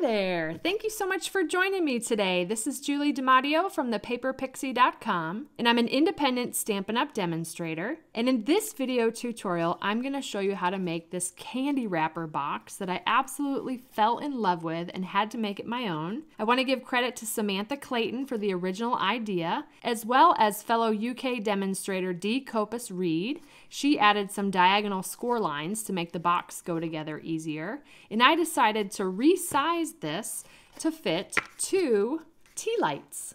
there! Thank you so much for joining me today. This is Julie DiMatteo from thepaperpixie.com, and I'm an independent Stampin' Up! Demonstrator. And in this video tutorial, I'm going to show you how to make this candy wrapper box that I absolutely fell in love with and had to make it my own. I want to give credit to Samantha Clayton for the original idea, as well as fellow UK demonstrator Dee Copus Reed. She added some diagonal score lines to make the box go together easier, and I decided to resize this to fit 2 tea lights.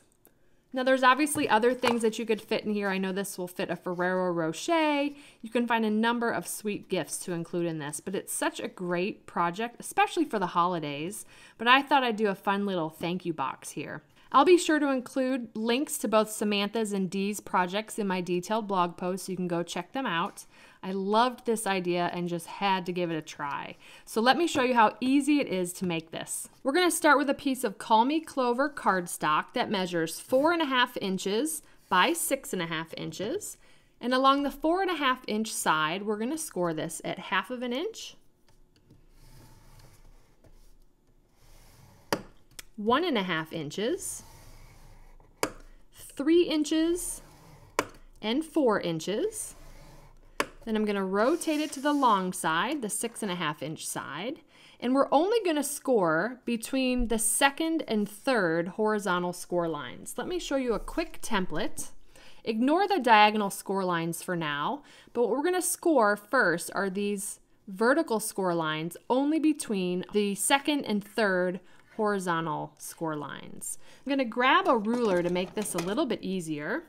Now there's obviously other things that you could fit in here. I know this will fit a Ferrero Rocher. You can find a number of sweet gifts to include in this, but it's such a great project, especially for the holidays. But I thought I'd do a fun little thank you box here. I'll be sure to include links to both Samantha's and Dee's projects in my detailed blog post so you can go check them out. I loved this idea and just had to give it a try. So let me show you how easy it is to make this. We're going to start with a piece of Call Me Clover cardstock that measures 4.5 inches by 6.5 inches. And along the 4.5 inch side, we're going to score this at 1/2 inch, 1.5 inches, 3 inches, and 4 inches. Then I'm going to rotate it to the long side, the 6.5 inch side, and we're only going to score between the 2nd and 3rd horizontal score lines. Let me show you a quick template. Ignore the diagonal score lines for now, but what we're going to score first are these vertical score lines only between the 2nd and 3rd horizontal score lines. I'm going to grab a ruler to make this a little bit easier,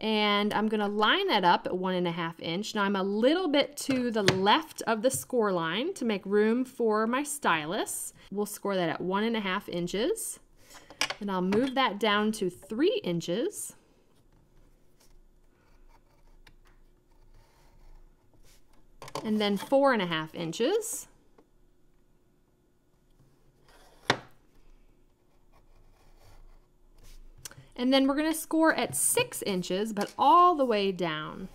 and I'm going to line that up at 1.5 inch. Now I'm a little bit to the left of the score line to make room for my stylus. We'll score that at 1.5 inches, and I'll move that down to 3 inches. And then 4.5 inches. And then we're going to score at 6 inches, but all the way down.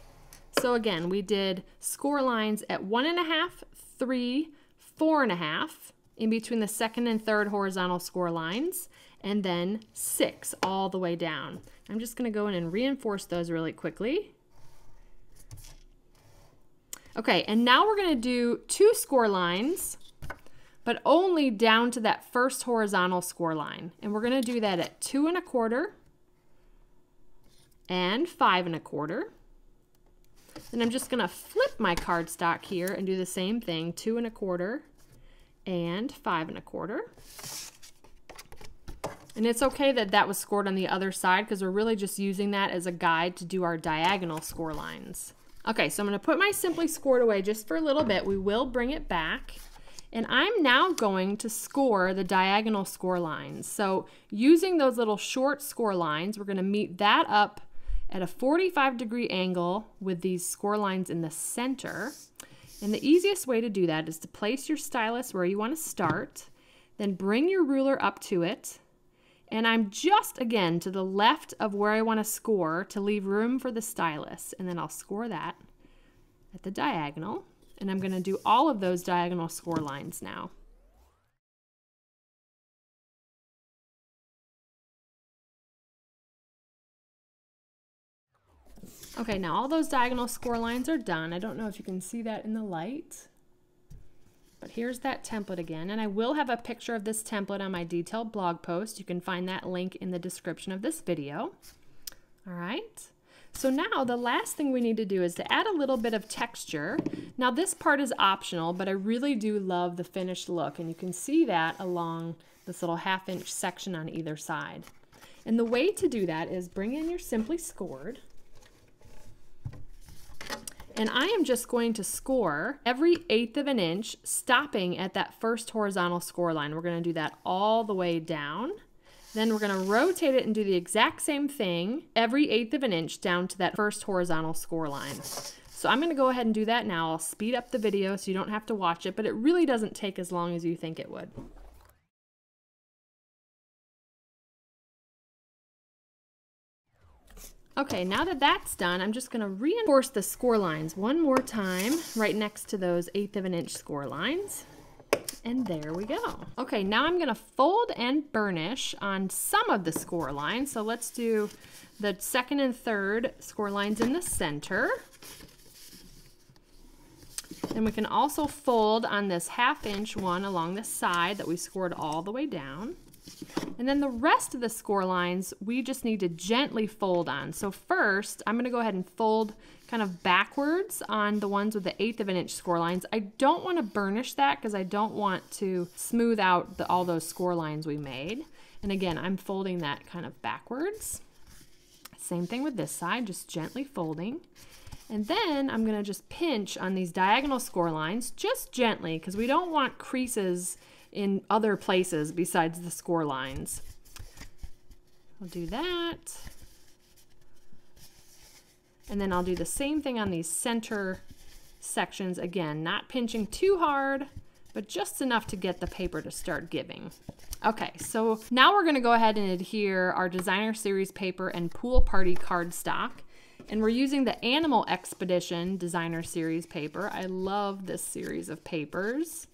So again, we did score lines at 1.5, 3, 4.5, in between the 2nd and 3rd horizontal score lines, and then 6 all the way down. I'm just going to go in and reinforce those really quickly. Okay, and now we're going to do 2 score lines, but only down to that first horizontal score line. And we're going to do that at 2.25 and 5.25. Then I'm just going to flip my cardstock here and do the same thing, 2.25 and 5.25. And it's okay that that was scored on the other side because we're really just using that as a guide to do our diagonal score lines. Okay, so I'm going to put my Simply Scored away just for a little bit. We will bring it back. And I'm now going to score the diagonal score lines. So using those little short score lines, we're going to meet that up at a 45-degree angle with these score lines in the center. And the easiest way to do that is to place your stylus where you want to start, then bring your ruler up to it. And I'm just, again, to the left of where I want to score to leave room for the stylus. And then I'll score that at the diagonal. And I'm going to do all of those diagonal score lines now. Okay, now all those diagonal score lines are done. I don't know if you can see that in the light, but here's that template again. And I will have a picture of this template on my detailed blog post. You can find that link in the description of this video. All right. So now the last thing we need to do is to add a little bit of texture. Now this part is optional, but I really do love the finished look, and you can see that along this little 1/2 inch section on either side. And the way to do that is bring in your Simply Scored, and I am just going to score every 1/8 inch, stopping at that first horizontal score line. We're going to do that all the way down. Then we're going to rotate it and do the exact same thing every 1/8 inch down to that first horizontal score line. So I'm going to go ahead and do that now. I'll speed up the video so you don't have to watch it, but it really doesn't take as long as you think it would. Okay, now that that's done, I'm just going to reinforce the score lines one more time right next to those 1/8 inch score lines. And there we go. Okay, now I'm gonna fold and burnish on some of the score lines. So let's do the second and third score lines in the center. Then we can also fold on this 1/2 inch one along the side that we scored all the way down. And then the rest of the score lines, we just need to gently fold on. So first, I'm gonna go ahead and fold kind of backwards on the ones with the 1/8 of an inch score lines. I don't wanna burnish that because I don't want to smooth out all those score lines we made. And again, I'm folding that kind of backwards. Same thing with this side, just gently folding. And then I'm gonna just pinch on these diagonal score lines, just gently, because we don't want creases in other places besides the score lines. I'll do that. And then I'll do the same thing on these center sections. Again, not pinching too hard, but just enough to get the paper to start giving. Okay, so now we're gonna go ahead and adhere our Designer Series paper and Pool Party cardstock. And we're using the Animal Expedition Designer Series paper. I love this series of papers.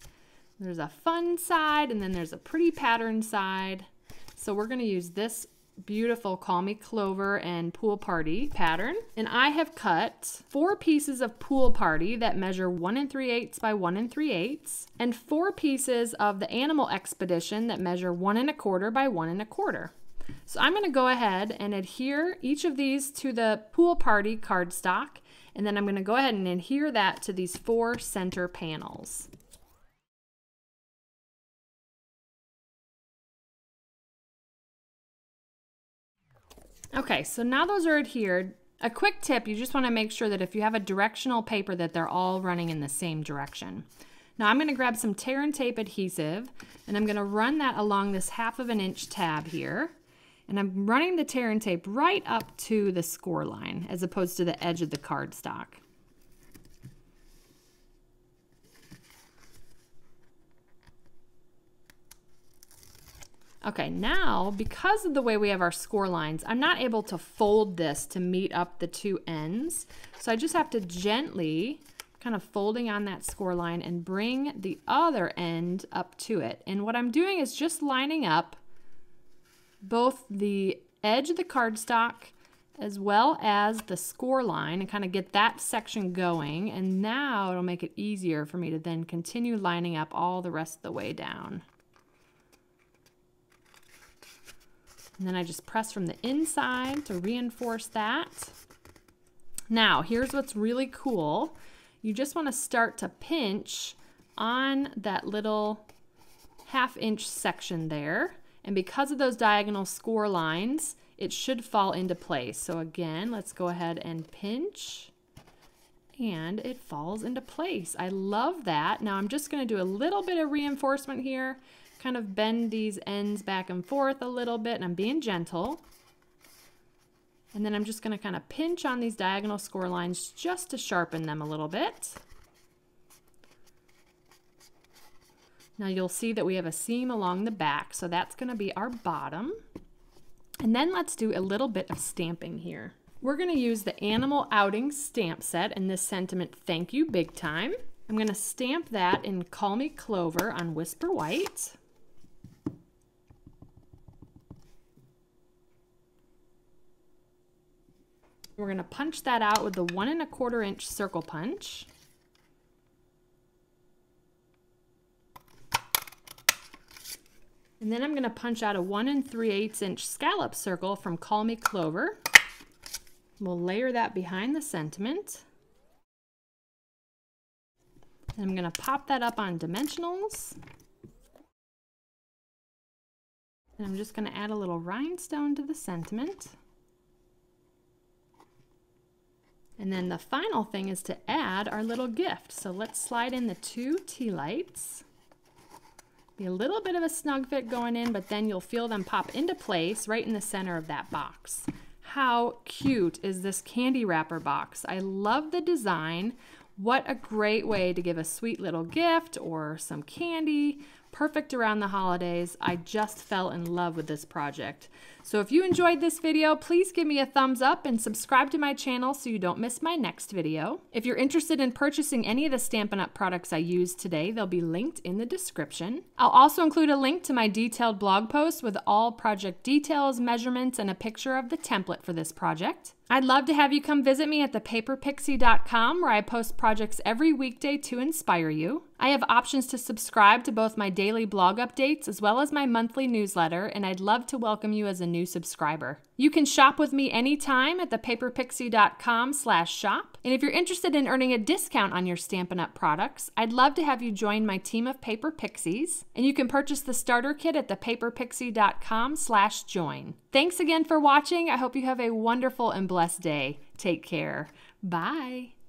There's a fun side and then there's a pretty pattern side. So we're gonna use this beautiful Call Me Clover and Pool Party pattern. And I have cut 4 pieces of Pool Party that measure 1 3/8 by 1 3/8 and 4 pieces of the Animal Expedition that measure 1 1/4 by 1 1/4. So I'm gonna go ahead and adhere each of these to the Pool Party cardstock, and then I'm gonna go ahead and adhere that to these 4 center panels. Okay, so now those are adhered. A quick tip, you just wanna make sure that if you have a directional paper that they're all running in the same direction. Now I'm gonna grab some tear and tape adhesive, and I'm gonna run that along this 1/2 inch tab here. And I'm running the tear and tape right up to the score line as opposed to the edge of the cardstock. Okay, now because of the way we have our score lines, I'm not able to fold this to meet up the 2 ends. So I just have to gently kind of folding on that score line and bring the other end up to it. And what I'm doing is just lining up both the edge of the cardstock as well as the score line and kind of get that section going. And now it'll make it easier for me to then continue lining up all the rest of the way down. And then I just press from the inside to reinforce that. Now, here's what's really cool. You just want to start to pinch on that little 1/2 inch section there. And because of those diagonal score lines, it should fall into place. So again, let's go ahead and pinch, and it falls into place. I love that. Now I'm just gonna do a little bit of reinforcement here, kind of bend these ends back and forth a little bit, and I'm being gentle. And then I'm just gonna kind of pinch on these diagonal score lines just to sharpen them a little bit. Now you'll see that we have a seam along the back, so that's gonna be our bottom. And then let's do a little bit of stamping here. We're gonna use the Animal Outing stamp set in this sentiment, Thank You Big Time. I'm gonna stamp that in Call Me Clover on Whisper White. We're gonna punch that out with the 1 1/4 inch circle punch. And then I'm gonna punch out a 1 3/8 inch scallop circle from Call Me Clover. We'll layer that behind the sentiment. And I'm gonna pop that up on dimensionals. And I'm just gonna add a little rhinestone to the sentiment. And then the final thing is to add our little gift. So let's slide in the 2 tea lights. Be a little bit of a snug fit going in, but then you'll feel them pop into place right in the center of that box. How cute is this candy wrapper box? I love the design. What a great way to give a sweet little gift or some candy perfect around the holidays. I just fell in love with this project. So if you enjoyed this video, please give me a thumbs up and subscribe to my channel so you don't miss my next video. If you're interested in purchasing any of the Stampin' Up! Products I used today, they'll be linked in the description. I'll also include a link to my detailed blog post with all project details, measurements, and a picture of the template for this project. I'd love to have you come visit me at thepaperpixie.com, where I post projects every weekday to inspire you. I have options to subscribe to both my daily blog updates as well as my monthly newsletter, and I'd love to welcome you as a new subscriber. You can shop with me anytime at thepaperpixie.com/shop. And if you're interested in earning a discount on your Stampin' Up! Products, I'd love to have you join my team of Paper Pixies. And you can purchase the starter kit at thepaperpixie.com/join. Thanks again for watching. I hope you have a wonderful and blessed day. Take care. Bye.